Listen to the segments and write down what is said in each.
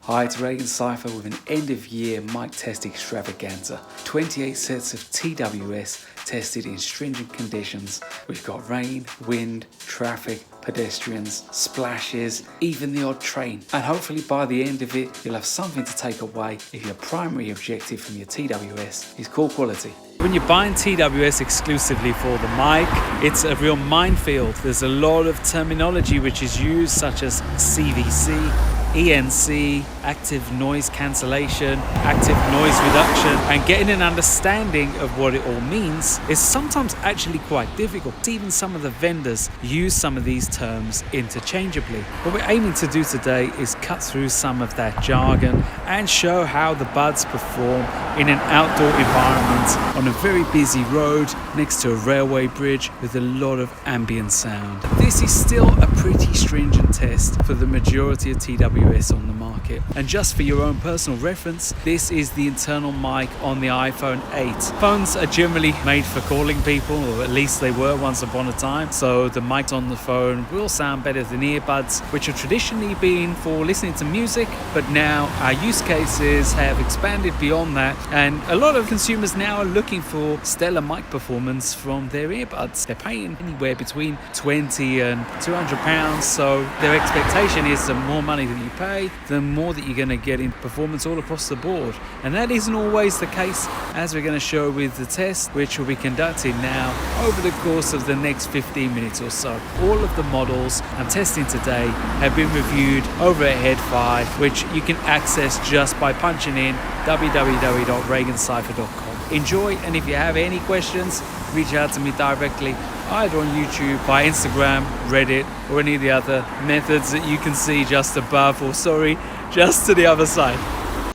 Hi, it's ReganCipher with an end-of-year mic test extravaganza. 28 sets of TWS tested in stringent conditions. We've got rain, wind, traffic, pedestrians, splashes, even the odd train. And hopefully by the end of it, you'll have something to take away if your primary objective from your TWS is call quality. When you're buying TWS exclusively for the mic, it's a real minefield. There's a lot of terminology which is used, such as CVC, ENC, active noise cancellation, active noise reduction, and getting an understanding of what it all means is sometimes actually quite difficult. Even some of the vendors use some of these terms interchangeably. What we're aiming to do today is cut through some of that jargon and show how the buds perform in an outdoor environment on a very busy road next to a railway bridge with a lot of ambient sound. This is still a pretty stringent test for the majority of TWS on the market. And just for your own personal reference, this is the internal mic on the iPhone 8. Phones are generally made for calling people, or at least they were once upon a time. So the mics on the phone will sound better than earbuds, which have traditionally been for listening to music, but now our use cases have expanded beyond that, and a lot of consumers now are looking for stellar mic performance from their earbuds. They're paying anywhere between £20 and £200, so their expectation is the more money that you pay, the more that you're going to get in performance all across the board. And that isn't always the case, as we're going to show with the test, which will be conducted now over the course of the next 15 minutes or so. All of the models I'm testing today have been reviewed over at Edifier, which you can access just by punching in www.regancipher.com. Enjoy, and if you have any questions, reach out to me directly, either on YouTube, by Instagram, Reddit, or any of the other methods that you can see just above, or just to the other side.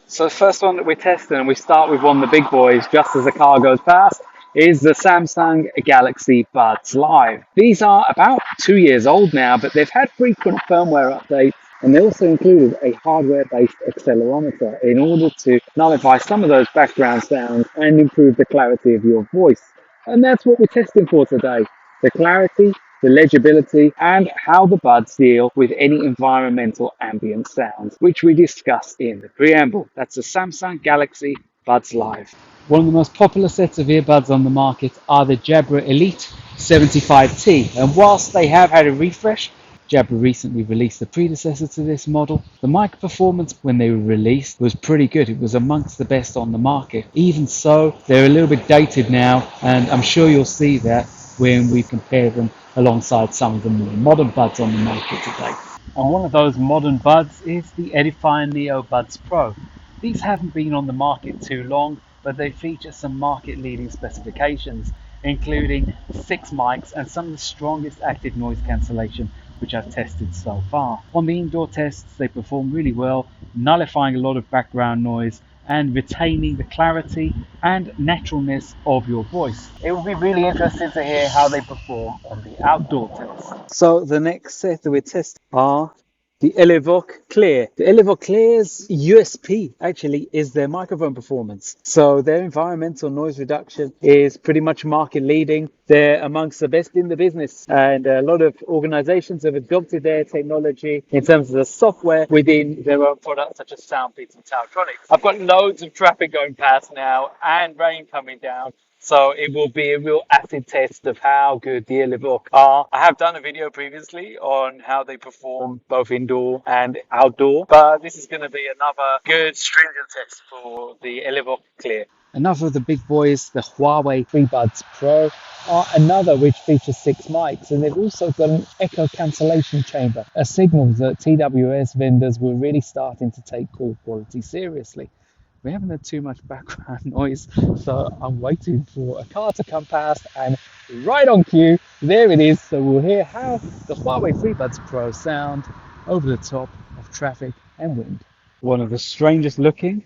So the first one that we're testing, and we start with one of the big boys just as the car goes past, is the Samsung Galaxy Buds Live. These are about 2 years old now, but they've had frequent firmware updates, and they also included a hardware-based accelerometer in order to nullify some of those background sounds and improve the clarity of your voice. And that's what we're testing for today: the clarity, the legibility, and how the buds deal with any environmental ambient sounds, which we discuss in the preamble. That's the Samsung Galaxy Buds Live. One of the most popular sets of earbuds on the market are the Jabra Elite 75T, and whilst they have had a refresh, Jabra recently released the predecessor to this model. The mic performance when they were released was pretty good. It was amongst the best on the market. Even so, they're a little bit dated now, and I'm sure you'll see that when we compare them alongside some of the more modern buds on the market today. And one of those modern buds is the Edifier Neobuds Pro. These haven't been on the market too long, but they feature some market-leading specifications, including 6 mics and some of the strongest active noise cancellation which I've tested so far. On the indoor tests, they perform really well, nullifying a lot of background noise and retaining the clarity and naturalness of your voice. It will be really interesting to hear how they perform on the outdoor test. So the next set that we're testing are the Elevoc Clear. The Elevoc Clear's USP actually is their microphone performance. So their environmental noise reduction is pretty much market leading. They're amongst the best in the business, and a lot of organizations have adopted their technology in terms of the software within their own products, such as SoundPEATS and TaoTronics. I've got loads of traffic going past now and rain coming down, so it will be a real acid test of how good the Elevoc are. I have done a video previously on how they perform both indoor and outdoor, but this is going to be another good stringent test for the Elevoc Clear. Another of the big boys, the Huawei FreeBuds Pro, are another which features 6 mics, and they've also got an echo cancellation chamber, a signal that TWS vendors were really starting to take call quality seriously. We haven't had too much background noise, so I'm waiting for a car to come past, and right on cue, there it is. So we'll hear how the Huawei FreeBuds Pro sound over the top of traffic and wind. One of the strangest looking,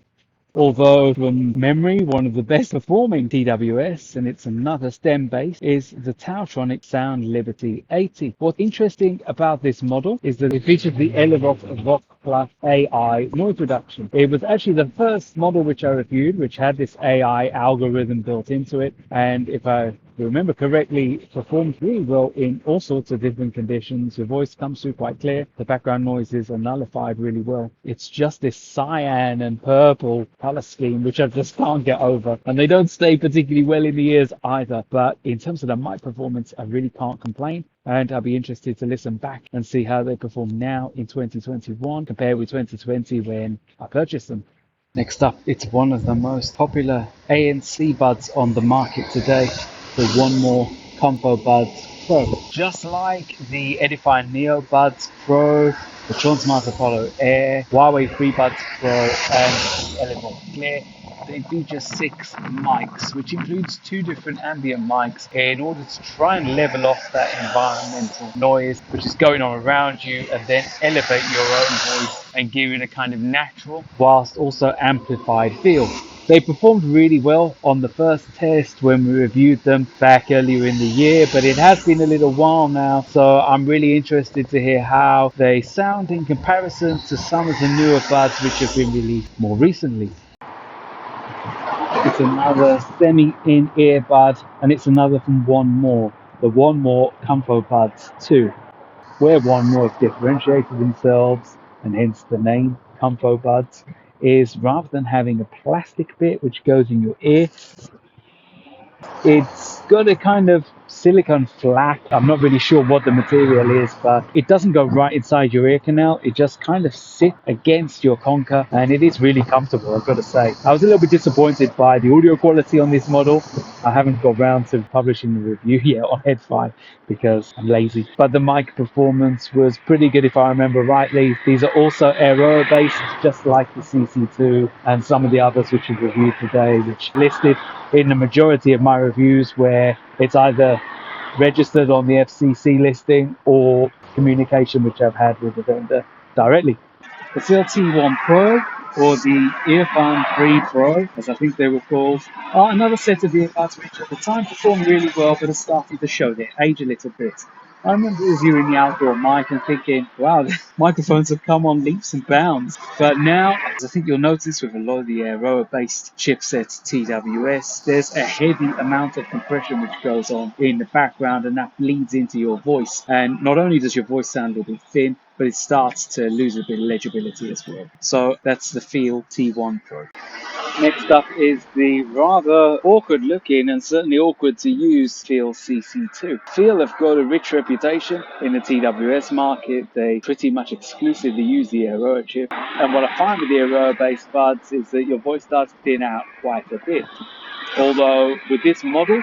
although from memory, one of the best performing TWS, and it's another stem base, is the TaoTronics SoundLiberty 80. What's interesting about this model is that it features the Elevoc Voc Plus AI noise reduction. It was actually the first model which I reviewed, which had this AI algorithm built into it. And if I you remember correctly, it performs really well in all sorts of different conditions. Your voice comes through quite clear. The background noises are nullified really well. It's just this cyan and purple color scheme, which I just can't get over. And they don't stay particularly well in the ears either. But in terms of the mic performance, I really can't complain. And I'll be interested to listen back and see how they perform now in 2021 compared with 2020 when I purchased them. Next up, it's one of the most popular ANC buds on the market today, the One More Comfobuds Pro. Just like the Edifier Neobuds Pro, the Tronsmart Apollo Air, Huawei FreeBuds Pro, and the Elevoc Clear, they feature 6 mics, which includes 2 different ambient mics in order to try and level off that environmental noise which is going on around you, and then elevate your own voice and give it a kind of natural whilst also amplified feel. They performed really well on the first test when we reviewed them back earlier in the year, but it has been a little while now, so I'm really interested to hear how they sound in comparison to some of the newer buds which have been released more recently. It's another semi-in earbud, and it's another from One More, the One More Comfobuds 2, where One More have differentiated themselves, and hence the name Comfobuds, is rather than having a plastic bit which goes in your ear, it's got a kind of silicone flap. I'm not really sure what the material is, but it doesn't go right inside your ear canal. It just kind of sits against your concha, and it is really comfortable, I've got to say. I was a little bit disappointed by the audio quality on this model. I haven't got round to publishing the review yet on Edifier because I'm lazy. But the mic performance was pretty good if I remember rightly. These are also Aero based, just like the CC2 and some of the others which we've reviewed today, which listed in the majority of my reviews where it's either registered on the FCC listing or communication which I've had with the vendor directly. The FIIL T1 Pro, or the Earfun 3 Pro, as I think they were called, are another set of earbuds which at the time performed really well but are starting to show their age a little bit. I remember reviewing the outdoor mic and thinking, wow, the microphones have come on leaps and bounds. But now, as I think you'll notice with a lot of the Aroa-based chipsets TWS, there's a heavy amount of compression which goes on in the background, and that bleeds into your voice. And not only does your voice sound a little bit thin, but it starts to lose a bit of legibility as well. So that's the FIIL T1 Pro. Next up is the rather awkward looking and certainly awkward to use FIIL CC2. FIIL have got a rich reputation in the TWS market. They pretty much exclusively use the Aroa chip. And what I find with the Aroa based buds is that your voice starts to thin out quite a bit. Although with this model,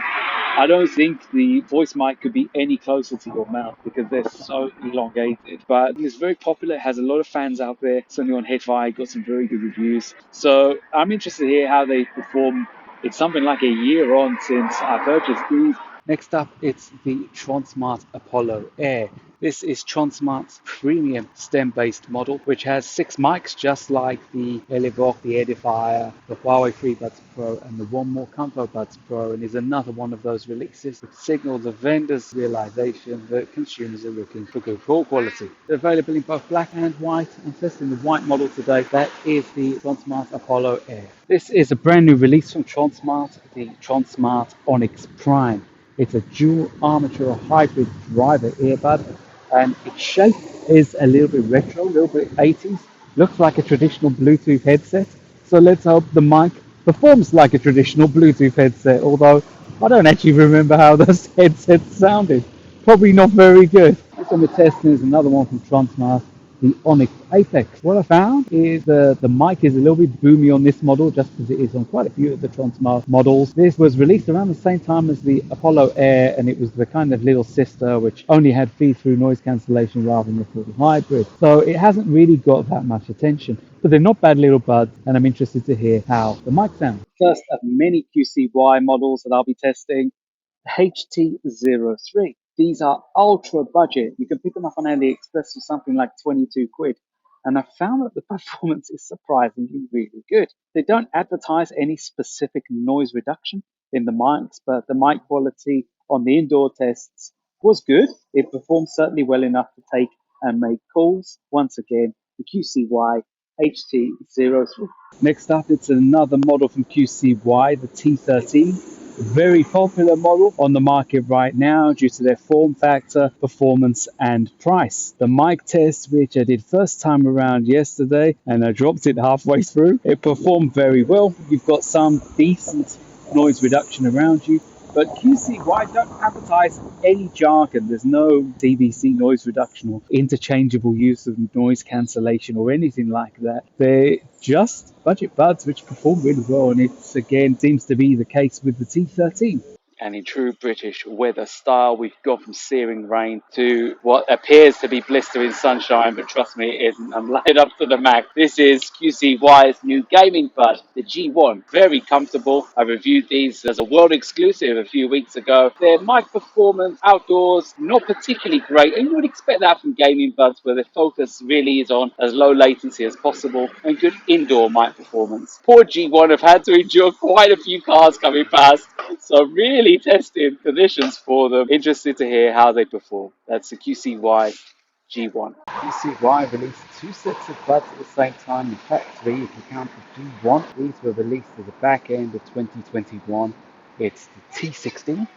I don't think the voice mic could be any closer to your mouth because they're so elongated. But it's very popular, it has a lot of fans out there. Certainly on Edifier, got some very good reviews. So I'm interested to hear how they perform. It's something like a year on since I purchased these. Next up, it's the Tronsmart Apollo Air. This is Tronsmart's premium stem-based model, which has 6 mics, just like the Elevoc, the Edifier, the Huawei FreeBuds Pro, and the One More Comfobuds Pro, and is another one of those releases that signal the vendor's realization that consumers are looking for good call quality. They're available in both black and white. I'm testing the white model today. That is the Tronsmart Apollo Air. This is a brand new release from Tronsmart, the Tronsmart Onyx Prime. It's a dual armature hybrid driver earbud, and its shape is a little bit retro, a little bit 80s. Looks like a traditional Bluetooth headset. So let's hope the mic performs like a traditional Bluetooth headset, although I don't actually remember how those headsets sounded. Probably not very good. This one we're testing is another one from Tronsmart, the Onyx Apex. What I found is the mic is a little bit boomy on this model, just as it is on quite a few of the Tronsmart models. This was released around the same time as the Apollo Air, and it was the kind of little sister which only had feed-through noise cancellation rather than the full hybrid. So it hasn't really got that much attention, but they're not bad little buds, and I'm interested to hear how the mic sounds. First of many QCY models that I'll be testing, HT03. These are ultra budget. You can pick them up on AliExpress for something like 22 quid. And I found that the performance is surprisingly really good. They don't advertise any specific noise reduction in the mics, but the mic quality on the indoor tests was good. It performed certainly well enough to take and make calls. Once again, the QCY HT03. Next up, it's another model from QCY, the T13. Very popular model on the market right now due to their form factor, performance, and price. The mic test, which I did first time around yesterday, and I dropped it halfway through, it performed very well. You've got some decent noise reduction around you. But QCY don't advertise any jargon. There's no DVC noise reduction or interchangeable use of noise cancellation or anything like that. They're just budget buds which perform really well, and it's again seems to be the case with the T13. And in true British weather style, we've gone from searing rain to what appears to be blistering sunshine, but trust me, it isn't. I'm light up to the max. This is QCY's new gaming bud, the G1. Very comfortable. I reviewed these as a world exclusive a few weeks ago. Their mic performance outdoors, not particularly great. And you would expect that from gaming buds, where the focus really is on as low latency as possible and good indoor mic performance. Poor G1 have had to endure quite a few cars coming past. So really testing conditions for them. Interested to hear how they perform. That's the QCY G1. QCY released two sets of buds at the same time, in fact three if you count the G1. These were released at the back end of 2021. It's the T16.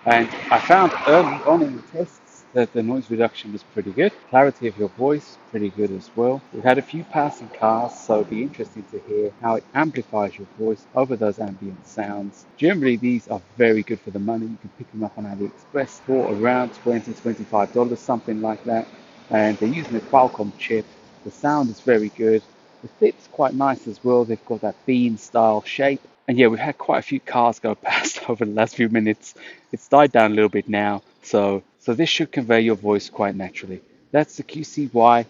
And I found early on in the tests that the noise reduction was pretty good. Clarity of your voice, pretty good as well. We've had a few passing cars, so it'll be interesting to hear how it amplifies your voice over those ambient sounds. Generally, these are very good for the money. You can pick them up on AliExpress for around $20, $25, something like that. And they're using a Qualcomm chip. The sound is very good. The fit's quite nice as well. They've got that bean style shape. And yeah, we've had quite a few cars go past over the last few minutes. It's died down a little bit now, so this should convey your voice quite naturally. That's the QCY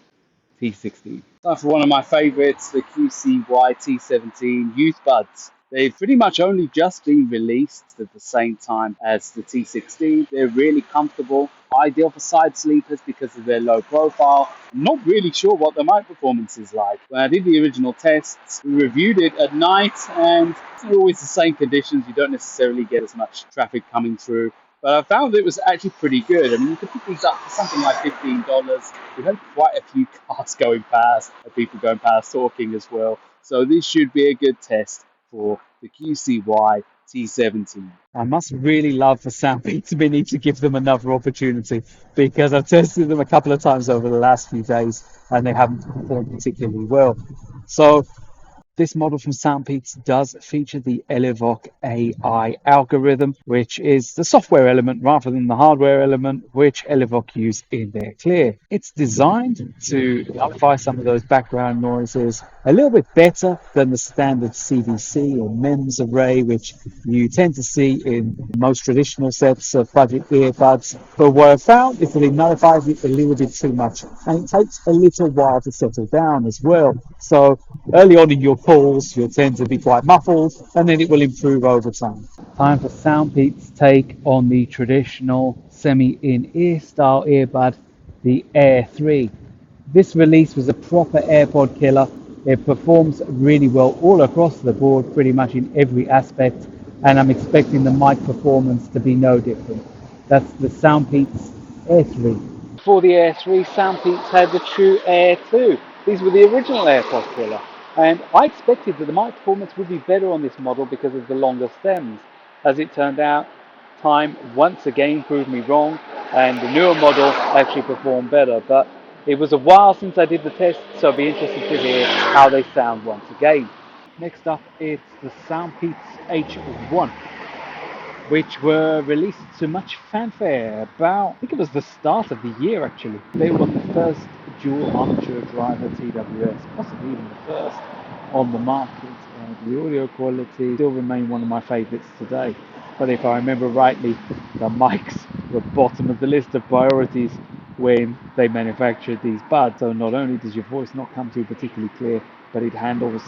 T16. Time for one of my favorites, the QCY T17 Youth Buds. They've pretty much only just been released at the same time as the T16. They're really comfortable, ideal for side sleepers because of their low profile. I'm not really sure what the mic performance is like. When I did the original tests, we reviewed it at night, and it's always the same conditions. You don't necessarily get as much traffic coming through. But I found it was actually pretty good. I mean, you could pick these up for something like $15. We've had quite a few cars going past, and people going past talking as well. So this should be a good test for the QCY T17. I must really love for SoundPEATS Mini to give them another opportunity, because I've tested them a couple of times over the last few days and they haven't performed particularly well. So this model from SoundPEATS does feature the Elevoc AI algorithm, which is the software element rather than the hardware element, which Elevoc use in their Clear. It's designed to nullify some of those background noises a little bit better than the standard CVC or MEMS array, which you tend to see in most traditional sets of budget earbuds. But what I've found is that it nullifies it a little bit too much, and it takes a little while to settle down as well. So early on in your calls, you'll tend to be quite muffled, and then it will improve over time. Time for SoundPEATS' take on the traditional semi-in-ear style earbud, the Air 3. This release was a proper AirPod killer. It performs really well all across the board, pretty much in every aspect, and I'm expecting the mic performance to be no different. That's the SoundPEATS Air 3. Before the Air 3, SoundPEATS had the True Air 2. These were the original AirPod killer. And I expected that the mic performance would be better on this model because of the longer stems. As it turned out, time once again proved me wrong, and the newer model actually performed better. But it was a while since I did the test, so I'll be interested to hear how they sound once again. Next up, it's the SoundPEATS H1, which were released to much fanfare I think it was the start of the year actually. They were the first dual armature driver TWS, possibly even the first on the market. The audio quality still remain one of my favourites today. But if I remember rightly, the mics were bottom of the list of priorities when they manufactured these buds. So not only does your voice not come through particularly clear, but it handles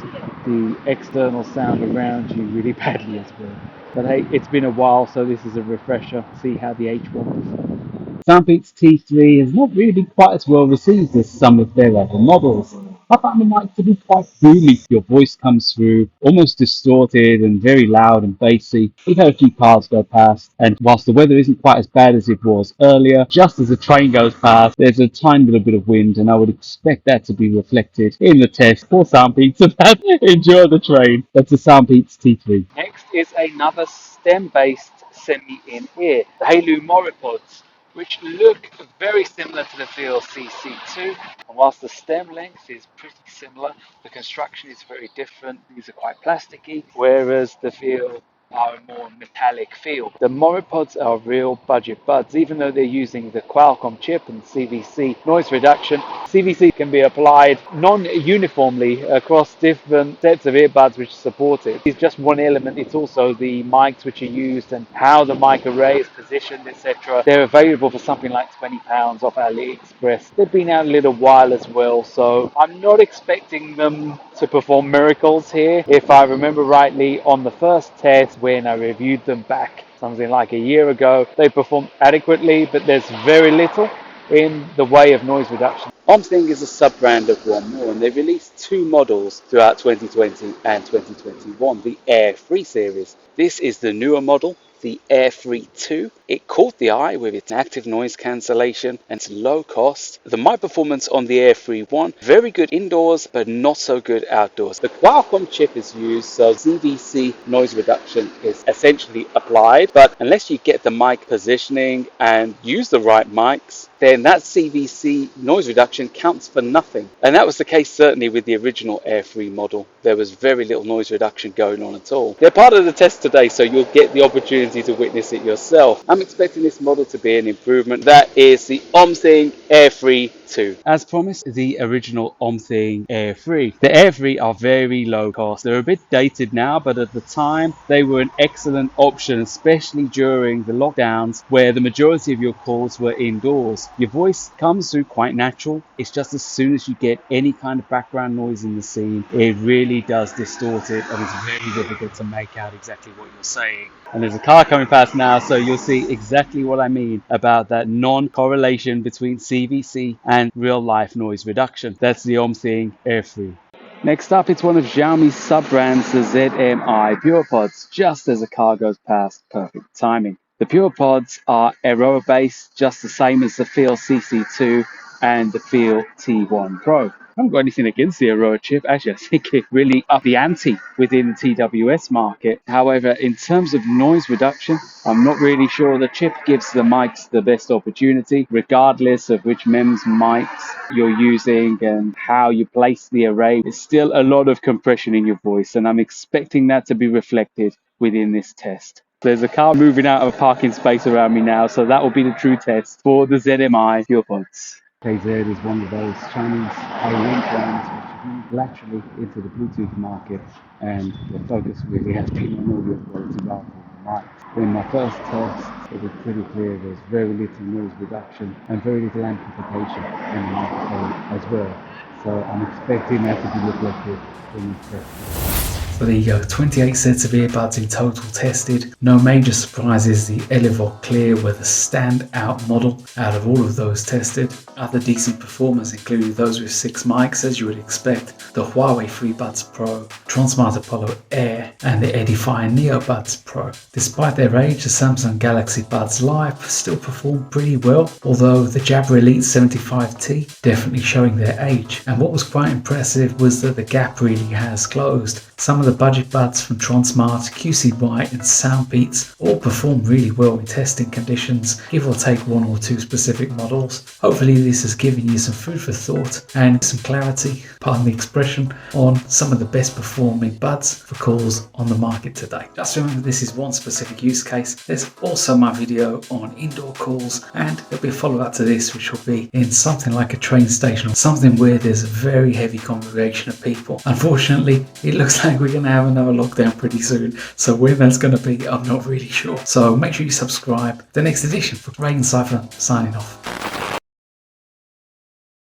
the external sound around you really badly as well. But hey, it's been a while, so this is a refresher. See how the H1 performs. SoundPEATS T3 has not really been quite as well received as some of their other models. I find the mic to be quite boomy. Your voice comes through almost distorted and very loud and bassy. We've had a few cars go past, and whilst the weather isn't quite as bad as it was earlier, just as a train goes past, there's a tiny little bit of wind, and I would expect that to be reflected in the test for SoundPEATS. So that enjoy the train. That's the SoundPEATS T3. Next is another stem-based semi-in-ear, the Haylou Moripods, which look very similar to the FIIL CC2. And whilst the stem length is pretty similar, the construction is very different. These are quite plasticky, whereas the FIIL are a more metallic feel. The Moripods are real budget buds, even though they're using the Qualcomm chip and CVC noise reduction. CVC can be applied non-uniformly across different sets of earbuds which support it. It's just one element, it's also the mics which are used and how the mic array is positioned, etc. They're available for something like £20 off AliExpress. They've been out a little while as well, so I'm not expecting them to perform miracles here. If I remember rightly, on the first test when I reviewed them back something like a year ago, they performed adequately, but there's very little in the way of noise reduction. Omthing is a sub-brand of One More, and they released two models throughout 2020 and 2021, the Air Free series. This is the newer model, the Air Free 2. It caught the eye with its active noise cancellation and its low cost. The mic performance on the Air Free 1, very good indoors, but not so good outdoors. The Qualcomm chip is used, so CVC noise reduction is essentially applied, but unless you get the mic positioning and use the right mics, then that CVC noise reduction counts for nothing. And that was the case certainly with the original Air Free model. There was very little noise reduction going on at all. They're part of the test today, so you'll get the opportunity to witness it yourself. I'm expecting this model to be an improvement. That is the Omthing Air Free 2. As promised, the original Omthing Air Free. The Air Free are very low cost. They're a bit dated now, but at the time they were an excellent option, especially during the lockdowns where the majority of your calls were indoors. Your voice comes through quite natural. It's just as soon as you get any kind of background noise in the scene, it really does distort it, and it's very difficult to make out exactly what you're saying. And there's a car coming past now, so you'll see exactly what I mean about that non-correlation between CVC and real-life noise reduction. That's the Omthing Air Free. Next up, it's one of Xiaomi's sub-brands, the ZMI Purpods. Just as a car goes past, perfect timing. The Moripods are Aurora-based, just the same as the FIIL CC2 and the FIIL T1 Pro. I haven't got anything against the Aurora chip. Actually, I think it really upped the ante within the TWS market. However, in terms of noise reduction, I'm not really sure the chip gives the mics the best opportunity, regardless of which MEMS mics you're using and how you place the array. There's still a lot of compression in your voice, and I'm expecting that to be reflected within this test. There's a car moving out of a parking space around me now, so that will be the true test for the ZMI Purpods. KZ is one of those Chinese high-end brands which have moved laterally into the Bluetooth market, and the focus really has been on audio quality rather than mics. In my first test, it was pretty clear there's very little noise reduction and very little amplification in the microphone as well. So I'm expecting that to be reflected in this test. So there you go, 28 sets of earbuds in total tested. No major surprises, the Elevoc Clear were the standout model out of all of those tested. Other decent performers included those with 6 mics, as you would expect, the Huawei FreeBuds Pro, Tronsmart Apollo Air, and the Edifier Neobuds Pro. Despite their age, the Samsung Galaxy Buds Live still performed pretty well, although the Jabra Elite 75T definitely showing their age. And what was quite impressive was that the gap really has closed. Some of the budget buds from Tronsmart, QCY and SoundPEATS all performed really well in testing conditions, give or take 1 or 2 specific models. Hopefully this has given you some food for thought and some clarity, pardon the expression, on some of the best performing buds for calls on the market today. Just remember, this is one specific use case. There's also my video on indoor calls, and there'll be a follow-up to this which will be in something like a train station or something where there's a very heavy congregation of people. Unfortunately, it looks like we're going to have another lockdown pretty soon, so when that's going to be, I'm not really sure. So make sure you subscribe. The next edition for ReganCipher signing off.